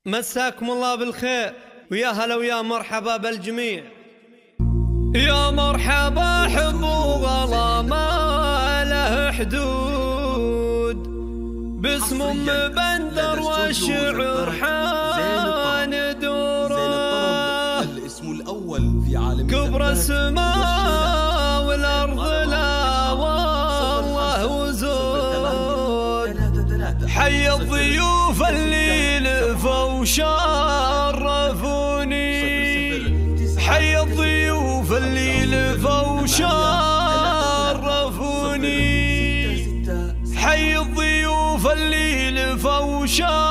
مساكم الله بالخير ويا هلا ويا مرحبا بالجميع. يا مرحبا حب وغلا ما له حدود، باسم ام بندر والشعر حان دوره، الاسم الاول في عالم كبر السماء والارض لا والله وزود. حي الضيوف اللي لفوا وشرفوني، حي الضيوف اللي لفوا وشرفوني، حي الضيوف اللي لفوا وشرفوني.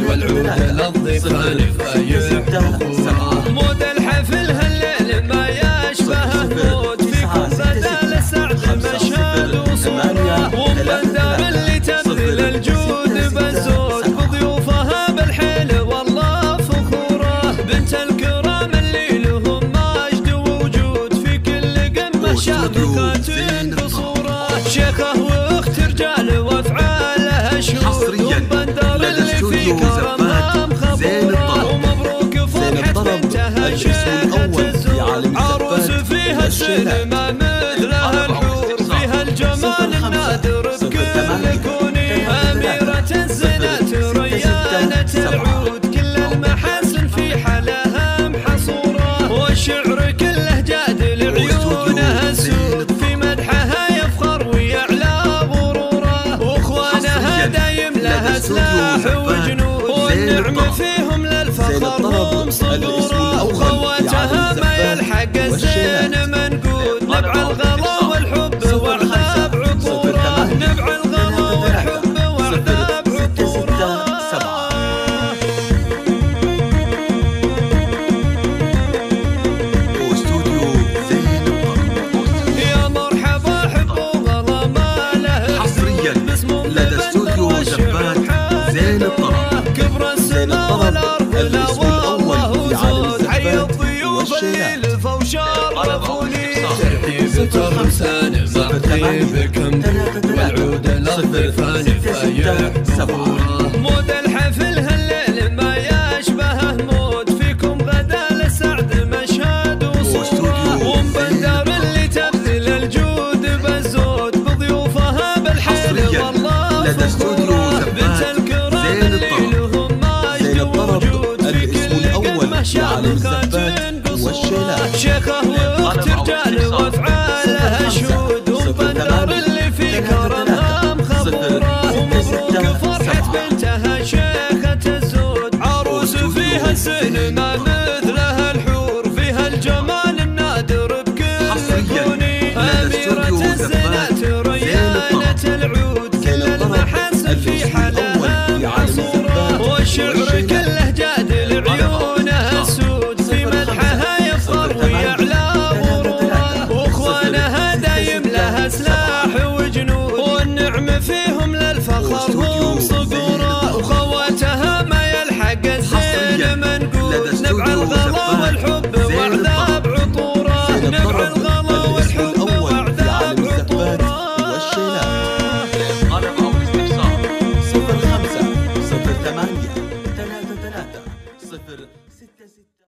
والعود للضيفان فيحبون، مود الحفل هالليل ما يشبهه مود، فيكم بدل السعد مشهد وصورة، ومبندر اللي تبذل الجود بزود، بضيوفها بالحيل والله فخورة، بنت الكرام اللي لهم مجد ووجود، في كل قمة شابكات بصورة، شيخه واخت رجال وافعاله شهود، ومبندر اللي في كرمها مخبورة، ومبروك فرحة بنتها شهدت الزور، عروس فيها السينما مثلها الحور، فيها الجمال النادر بكل كوني، أميرة الزينة ريانة العود، كل المحاسن في حلاها محصورة، والشعر كله جاد لعيونها السود، في مدحها يفخر ويعلى غروره، واخوانها دايم لها سلاح وجنود، والنعم فيهم للفخر هم صدوره، وخواتها ما يلحق الزين منقود، نبع الغلا والحب وعذاب عطوره، نبع الغلا والحب وعذاب عطوره. يا مرحبا حب وغلا ما له حصريا لدى استوديو زبات زين الطرب، كبر السماء والارض لا والله وزود، حي الضيوف اللي لفوا وشرفوني، ترحيب ترسان معطيبكم والعود للضيفان فيحبون، مود الحفل هالليل ما يشبهه مود، فيكم غدا للسعد مشهد وصورة، ومبندر اللي تبذل الجود بزود، بضيوفها بالحيل والله فخورة، بنت الكرام اللي لهم مجد ووجود، في كل قمة شابكات بصورة، شيخه واخت رجال وافعالها شهود،